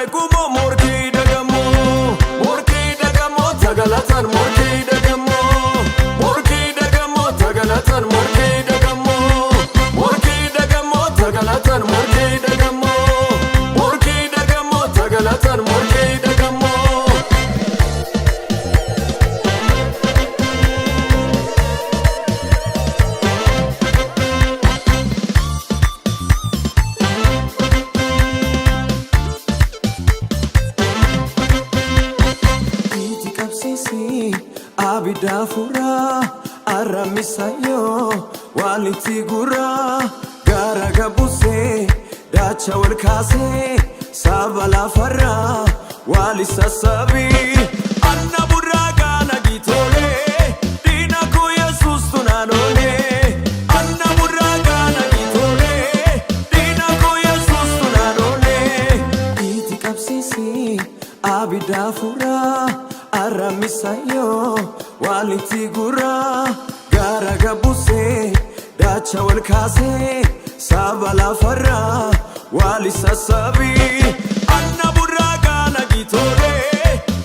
kumo morki dagamo tagalatan morki dagamo tagalatan morki dagamo tagalatan morki dagamo tagalatan morki dagamo Abidafura aramisayo walitigura garagabuse dacha walkase sabala farra walisasabi annabura gana gitole dina ko yesus tunanone annabura gana gitole dina ko yesus tunanone itikapsisi abidafura aramisayo walitigura garagabuse dacha walkase sabala farra walisasabi annabura gana gitole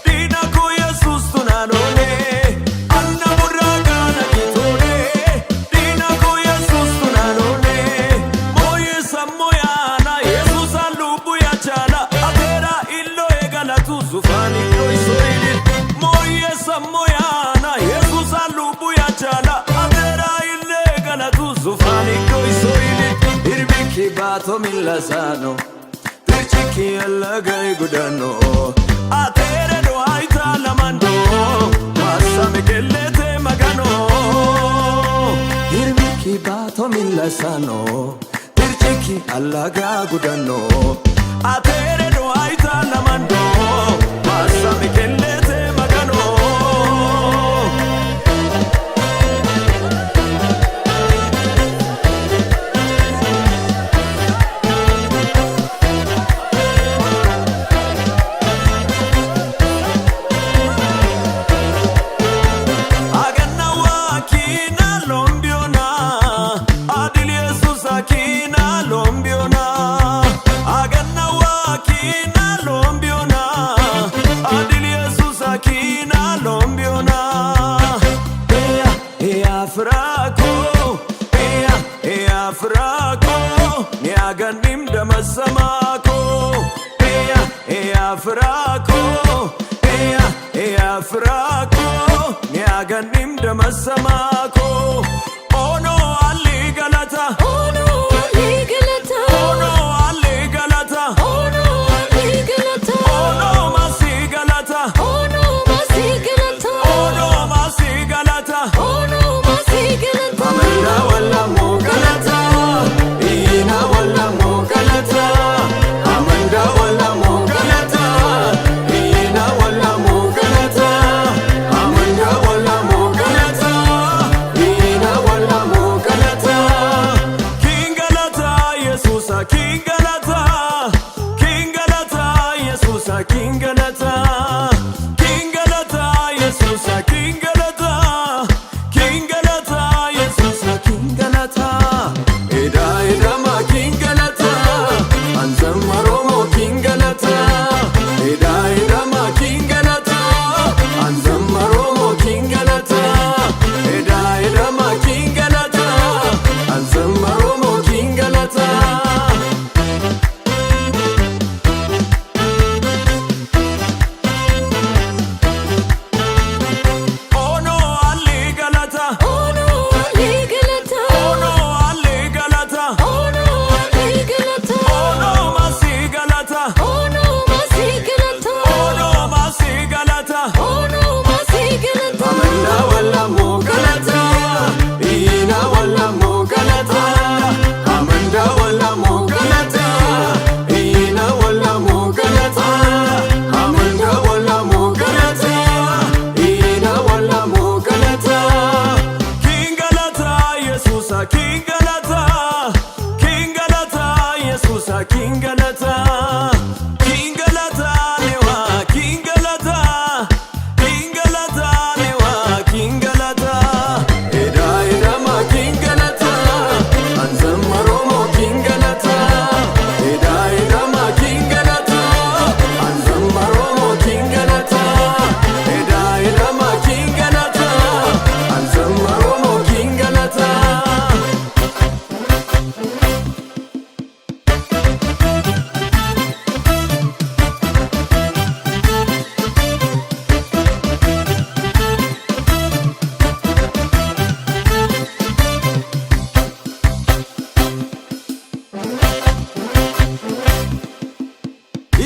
dina ko yesus tunanone annabura gana gitole dina ko yesus tunanone moye samoya na yesus alubu ya chala atera illo egalatu zufani koisoili moye samoya na yesus alubu ya chala atera ille egalatu zufani koisoili irbiki bato millasano tirchiki allagai gudano atere do aita lamando masame kellete magano irbiki bato millasano tirchiki allaga gudano atere do aita lamando masame kellete magano Fraco, niaganim damasamako, fraco, niaganim damasamako. Oh no, Ali Galata. Oh no, Ali Galata. Oh no, Ali Galata. Oh no, Ali Galata. Oh no, Masi Galata. Oh no, Masi Galata. Oh no, Masi Galata. Oh no, Masi Galata. Amanda wala mo Galata. Ina wala mo Galata. Amanda wala mo Galata. Ina wala mo Galata.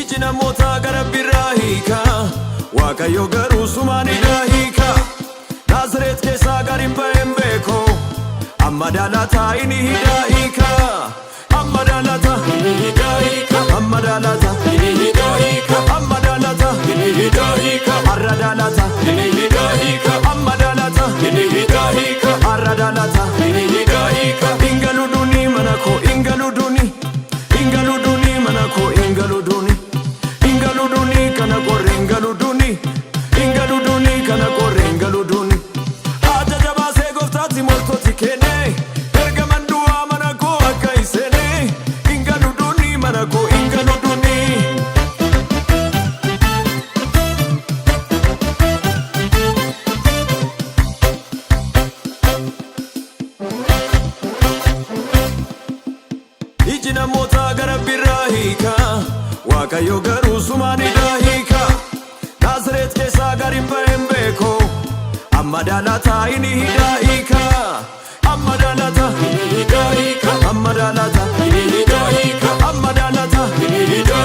iji namoota gara biraa hiika Waaqayyo garuu sumaanidha hiika Naazreet keessaa gad hin ba'een beeko amma daalataa inni hidhaa hiika amma daalataa inni hidhaa hiika amma daalataa inni hidhaa hiika amma daalataa inni hidhaa hiika har'a daalataa inni hidhaa hiika amma daalataa inni hidhaa hiika har'a daalataa inni hidhaa hiika ingaluduni manako ingaluduni ingaluduni manako ingaluduni ingaluduni kana korre ingaluduni ingaluduni kana korre ingaluduni haja jabaasee gooftaatti moltoti kenne ergaman du'aa manako akka isene ingaluduni manako ingaluduni iji namoota gara biraa hiika Waaqayyo garuu sumaanidha hiika Naazreet keessaa gad hin ba'een beeko amma daalataa inni hidhaa hiika amma daalataa inni hidhaa hiika amma daalataa inni hidhaa hiika amma daalataa inni hidhaa